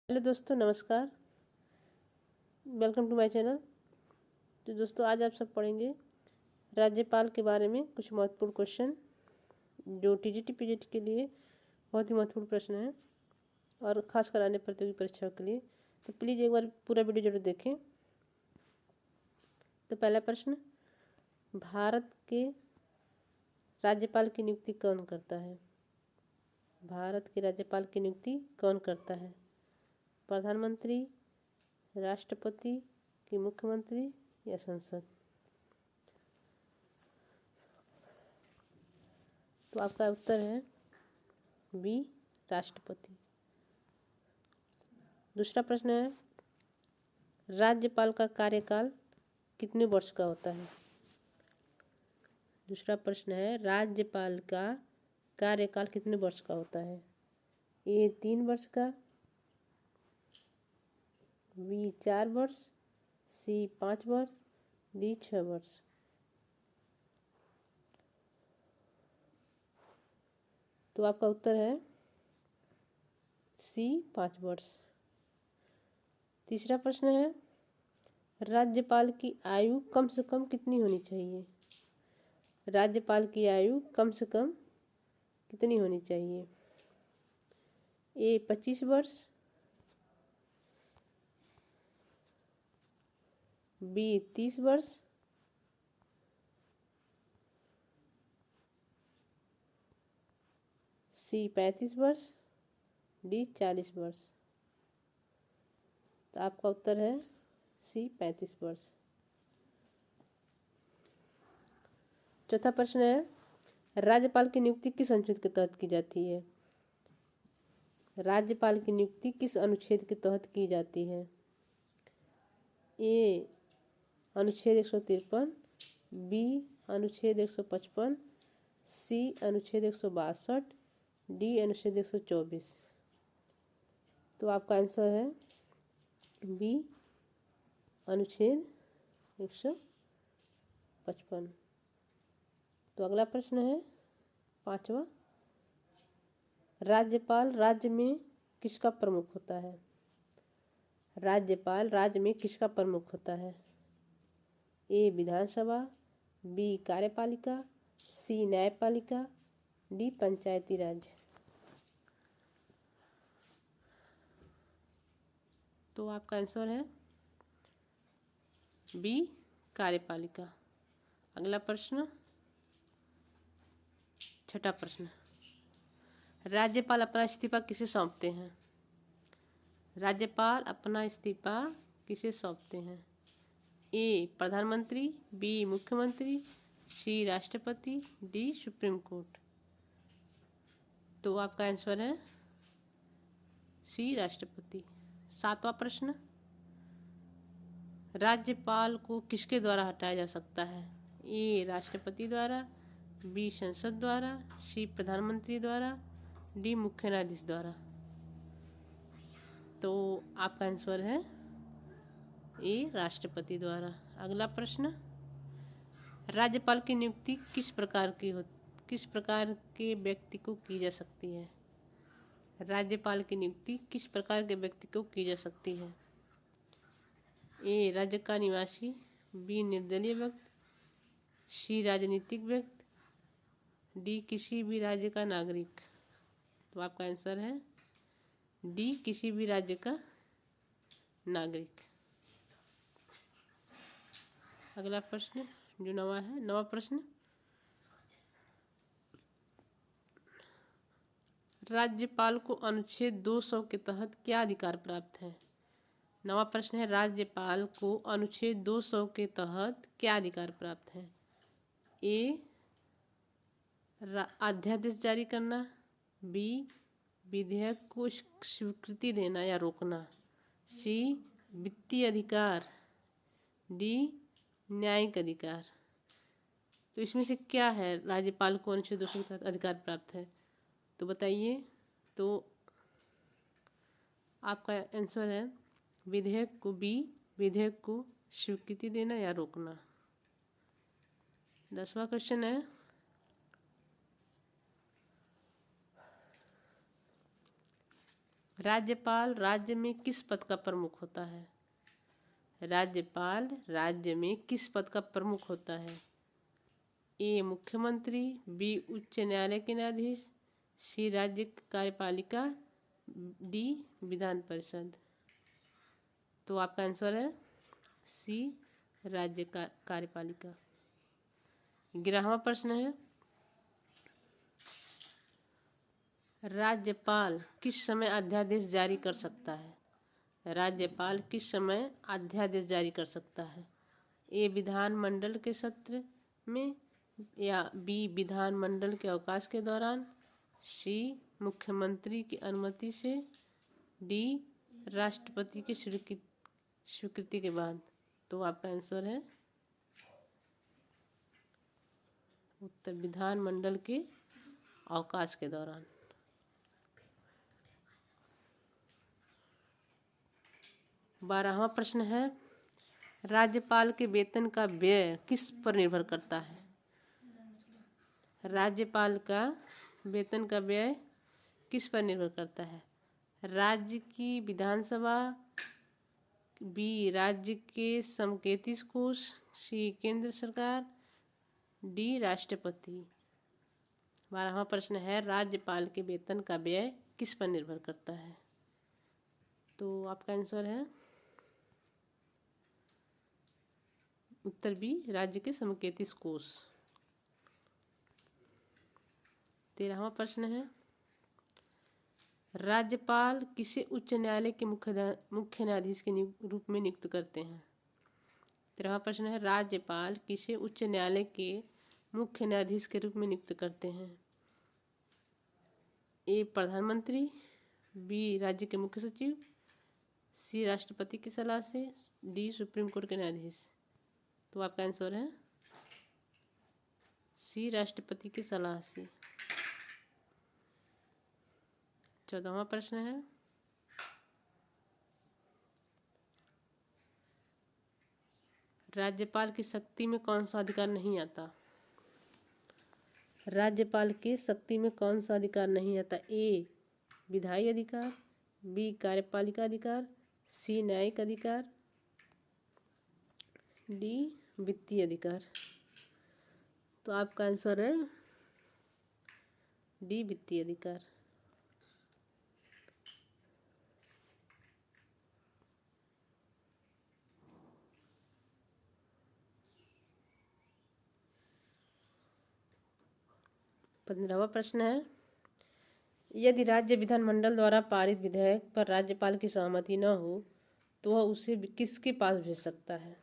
Hello दोस्तों, नमस्कार। Welcome to my channel. तो दोस्तों, आज आप सब पढ़ेंगे राज्यपाल के बारे में कुछ महत्वपूर्ण क्वेश्चन जो टीजीटी पीजीटी के लिए बहुत ही महत्वपूर्ण प्रश्न हैं और खासकर आने प्रतियोगी परीक्षाओं के लिए। तो प्लीज़ एक बार पूरा वीडियो जरूर देखें। तो पहला प्रश्न, भारत के राज्यपाल की नियुक्ति कौन करता है? भारत के राज्यपाल की नियुक्ति कौन करता है? प्रधानमंत्री, राष्ट्रपति कि मुख्यमंत्री या संसद? तो आपका उत्तर है बी, राष्ट्रपति। दूसरा प्रश्न है, राज्यपाल का कार्यकाल कितने वर्ष का होता है? दूसरा प्रश्न है, राज्यपाल का कार्यकाल कितने वर्ष का होता है? ए 3 वर्ष का, बी 4 वर्ष, सी 5 वर्ष, डी 6 वर्ष? तो आपका उत्तर है सी 5 वर्ष। तीसरा प्रश्न है, राज्यपाल की आयु कम से कम कितनी होनी चाहिए? राज्यपाल की आयु कम से कम कितनी होनी चाहिए? ए 25 वर्ष, बी 30 वर्ष, सी 35 वर्ष, डी 40 वर्ष? तो आपका उत्तर है सी 35 वर्ष। चौथा प्रश्न है, राज्यपाल की नियुक्ति किस अनुच्छेद के तहत की जाती है? राज्यपाल की नियुक्ति किस अनुच्छेद के तहत की जाती है? ए अनुच्छेद 153, बी अनुच्छेद 155, सी अनुच्छेद 162, डी अनुच्छेद 124? तो आपका आंसर है बी अनुच्छेद 155। तो अगला प्रश्न है 5वां, राज्यपाल राज्य में किसका प्रमुख होता है? राज्यपाल राज्य में किसका प्रमुख होता है? ए विधानसभा, बी कार्यपालिका, सी न्यायपालिका, डी पंचायती राज? तो आपका आंसर है बी कार्यपालिका। अगला प्रश्न, छठा प्रश्न, राज्यपाल अपना इस्तीफा किसे सौंपते हैं? राज्यपाल अपना इस्तीफा किसे सौंपते हैं? ए प्रधानमंत्री, बी मुख्यमंत्री, सी राष्ट्रपति, डी सुप्रीम कोर्ट? तो आपका आंसर है सी राष्ट्रपति। 7वां प्रश्न, राज्यपाल को किसके द्वारा हटाया जा सकता है? ए राष्ट्रपति द्वारा, बी संसद द्वारा, सी प्रधानमंत्री द्वारा, डी मुख्य न्यायाधीश द्वारा? तो आपका आंसर है ए राष्ट्रपति द्वारा। अगला प्रश्न, राज्यपाल की नियुक्ति किस प्रकार के व्यक्ति को की जा सकती है? राज्यपाल की नियुक्ति किस प्रकार के व्यक्ति को की जा सकती है? ए राज्य का निवासी, बी निर्दलीय व्यक्ति, सी राजनीतिक व्यक्ति, डी किसी भी राज्य का नागरिक? तो आपका आंसर है डी किसी भी राज्य का नागरिक। अगला प्रश्न जो 9वां है, 9वां प्रश्न, राज्यपाल को अनुच्छेद 200 के तहत क्या अधिकार प्राप्त है? 9वां प्रश्न है, राज्यपाल को अनुच्छेद 200 के तहत क्या अधिकार प्राप्त है? ए अध्यादेश जारी करना, बी विधेयक को स्वीकृति देना या रोकना, सी वित्तीय अधिकार, डी न्यायिक अधिकार? तो इसमें से क्या है राज्यपाल को अनुच्छेद 200 के तहत अधिकार प्राप्त है? तो बताइए। तो आपका आंसर है विधेयक को स्वीकृति देना या रोकना। 10वां क्वेश्चन है, राज्यपाल राज्य में किस पद का प्रमुख होता है? राज्यपाल राज्य में किस पद का प्रमुख होता है? ए मुख्यमंत्री, बी उच्च न्यायालय के न्यायाधीश, सी राज्य कार्यपालिका, डी विधान परिषद। तो आपका आंसर है सी राज्य कार्यपालिका। 11वां प्रश्न है, राज्यपाल किस समय अध्यादेश जारी कर सकता है? राज्यपाल किस समय अध्यादेश जारी कर सकता है? ए विधानमंडल के सत्र में, या बी विधानमंडल के अवकाश के दौरान, सी मुख्यमंत्री की अनुमति से, डी राष्ट्रपति की स्वीकृति के बाद। तो आपका आंसर है उत्तर विधानमंडल के अवकाश के दौरान। 12वां प्रश्न है, राज्यपाल के वेतन का व्यय किस पर निर्भर करता है? राज्यपाल का वेतन का व्यय किस पर निर्भर करता है? राज्य की विधानसभा, बी राज्य के समकेती कोष, सी केंद्र सरकार, डी राष्ट्रपति। 12वां प्रश्न है, राज्यपाल के वेतन का व्यय किस पर निर्भर करता है? तो आपका आंसर है उत्तर बी राज्य के समकेती कोष। 13वां प्रश्न है, राज्यपाल किसे उच्च न्यायालय के मुख्य न्यायाधीश के रूप में नियुक्त करते हैं? 13वां प्रश्न है, राज्यपाल किसे उच्च न्यायालय के मुख्य न्यायाधीश के रूप में नियुक्त करते हैं? ए प्रधानमंत्री, बी राज्य के मुख्य सचिव, सी राष्ट्रपति की सलाह से, डी सुप्रीम कोर्ट के न्यायाधीश। तो आपका आंसर है सी राष्ट्रपति की सलाह से। 14वां प्रश्न है, राज्यपाल की शक्ति में कौन सा अधिकार नहीं आता? राज्यपाल की शक्ति में कौन सा अधिकार नहीं आता? ए विधायी अधिकार, बी कार्यपालिका अधिकार, सी न्यायिक अधिकार, डी वित्तीय अधिकार। तो आपका आंसर है डी वित्तीय अधिकार। पंद्रहवां प्रश्न है, यदि राज्य विधानमंडल द्वारा पारित विधेयक पर राज्यपाल की सहमति न हो तो वह उसे किसके पास भेज सकता है?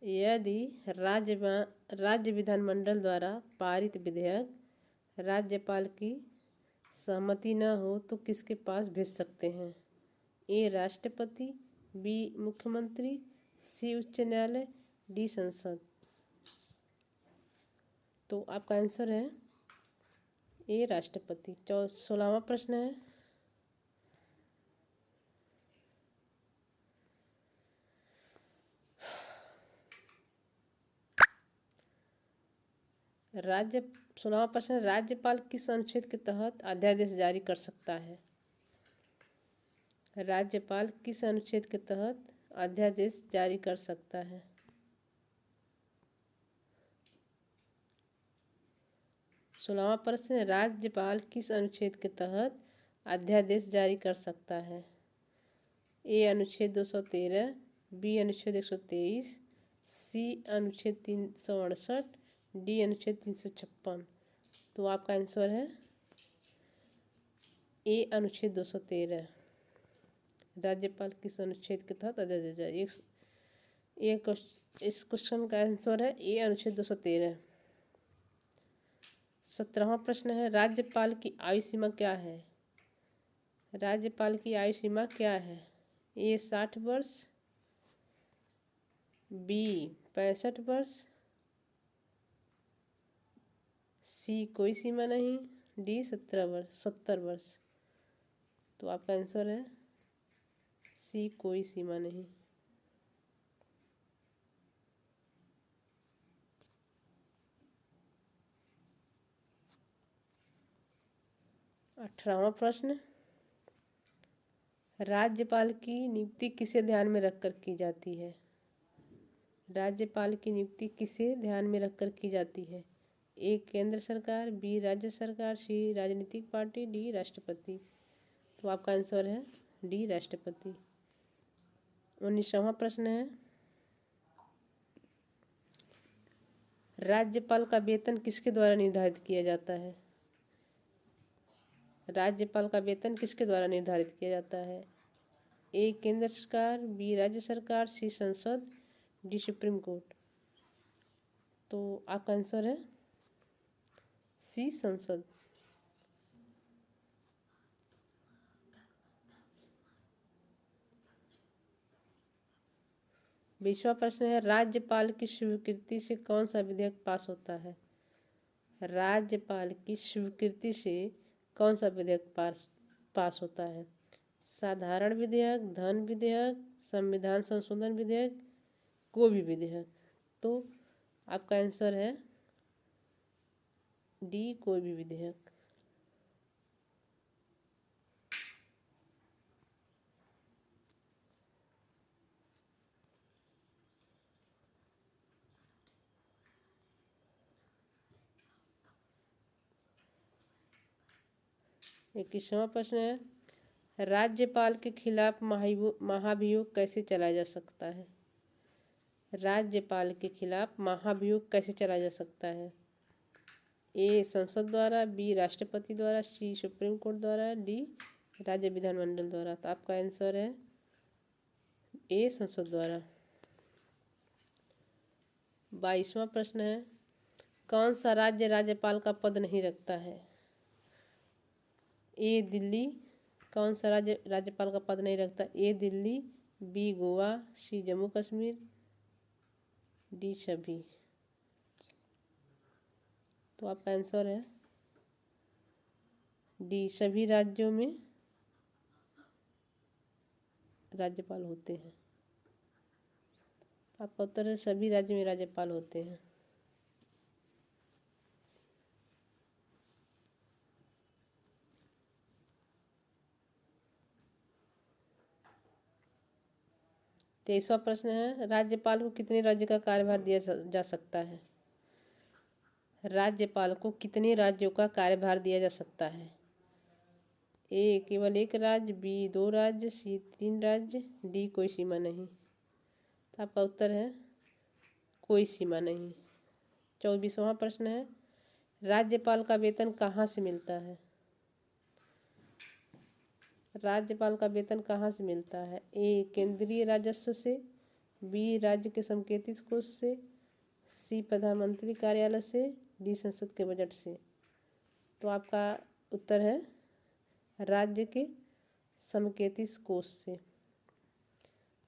यदि राज्य विधानमंडल द्वारा पारित विधेयक राज्यपाल की सहमति न हो तो किसके पास भेज सकते हैं? ए राष्ट्रपति, बी मुख्यमंत्री, सी उच्च न्यायालय, डी संसद। तो आपका आंसर है ए राष्ट्रपति। 16वां प्रश्न है, सोलहवां प्रश्न, राज्यपाल किस अनुच्छेद के तहत अध्यादेश जारी कर सकता है? राज्यपाल किस अनुच्छेद के तहत अध्यादेश जारी कर सकता है? सोलहवां प्रश्न, राज्यपाल किस अनुच्छेद के तहत अध्यादेश जारी कर सकता है? ए अनुच्छेद 213, बी अनुच्छेद 123, सी अनुच्छेद 368, डी अनुच्छेद 356। तो आपका आंसर है ए अनुच्छेद 213। राज्यपाल किस अनुच्छेद के तहत अध्यादेश जारी? इस क्वेश्चन का आंसर है ए अनुच्छेद 213। 17वां प्रश्न है, राज्यपाल की आयु सीमा क्या है? राज्यपाल की आयु सीमा क्या है? ए 60 वर्ष, बी 65 वर्ष, सी कोई सीमा नहीं, डी 70 वर्ष। तो आपका आंसर है सी कोई सीमा नहीं। 18वां प्रश्न, राज्यपाल की नियुक्ति किसे ध्यान में रखकर की जाती है? राज्यपाल की नियुक्ति किसे ध्यान में रखकर की जाती है? ए केंद्र सरकार, बी राज्य सरकार, सी राजनीतिक पार्टी, डी राष्ट्रपति। तो आपका आंसर है डी राष्ट्रपति। 19वां प्रश्न है, राज्यपाल का वेतन किसके द्वारा निर्धारित किया जाता है? राज्यपाल का वेतन किसके द्वारा निर्धारित किया जाता है? ए केंद्र सरकार, बी राज्य सरकार, सी संसद, डी सुप्रीम कोर्ट। तो आपका आंसर है सी संसद। बीसवां प्रश्न है, राज्यपाल की स्वीकृति से कौन सा विधेयक पास होता है? राज्यपाल की स्वीकृति से कौन सा विधेयक पास होता है? साधारण विधेयक, धन विधेयक, संविधान संशोधन विधेयक, कोई भी विधेयक। तो आपका आंसर है डी कोई भी विधेयक। इक्कीसवां प्रश्न है, राज्यपाल के खिलाफ महाभियोग कैसे चलाया जा सकता है? राज्यपाल के खिलाफ महाभियोग कैसे चलाया जा सकता है? ए संसद द्वारा, बी राष्ट्रपति द्वारा, सी सुप्रीम कोर्ट द्वारा, डी राज्य विधानमंडल द्वारा। तो आपका आंसर है ए संसद द्वारा। 22वां प्रश्न है, कौन सा राज्य राज्यपाल का पद नहीं रखता है? ए दिल्ली। कौन सा राज्य राज्यपाल का पद नहीं रखता? ए दिल्ली, बी गोवा, सी जम्मू कश्मीर, डी सभी। तो आपका आंसर है डी सभी राज्यों में राज्यपाल होते हैं। आपका उत्तर है सभी राज्य में राज्यपाल होते हैं। तेईसवां प्रश्न है, राज्यपाल को कितने राज्य का कार्यभार दिया जा सकता है? राज्यपाल को कितने राज्यों का कार्यभार दिया जा सकता है? ए केवल एक राज्य, बी 2 राज्य, सी 3 राज्य, डी कोई सीमा नहीं। तो आपका उत्तर है कोई सीमा नहीं। 24वां प्रश्न है, राज्यपाल का वेतन कहाँ से मिलता है? राज्यपाल का वेतन कहाँ से मिलता है? ए केंद्रीय राजस्व से, बी राज्य के संकेतित कोष से, सी प्रधानमंत्री कार्यालय से, डी संसद के बजट से। तो आपका उत्तर है राज्य के संकेतित कोष से।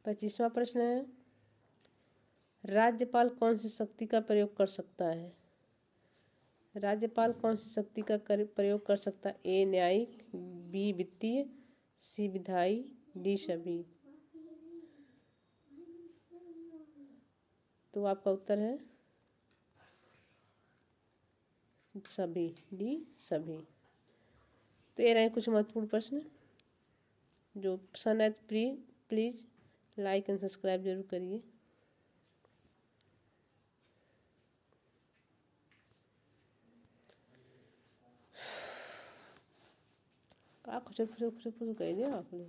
25वां प्रश्न है, राज्यपाल कौन सी शक्ति का प्रयोग कर सकता है? राज्यपाल कौन सी शक्ति का प्रयोग कर सकता है? ए न्यायिक, बी वित्तीय, सी विधायी, डी सभी। तो आपका उत्तर है सभी, डी सभी। तो ये रहे कुछ महत्वपूर्ण प्रश्न। जो पसंद आए तो प्लीज़ लाइक एंड सब्सक्राइब जरूर करिए। क्या कुछ कह दिया आपने।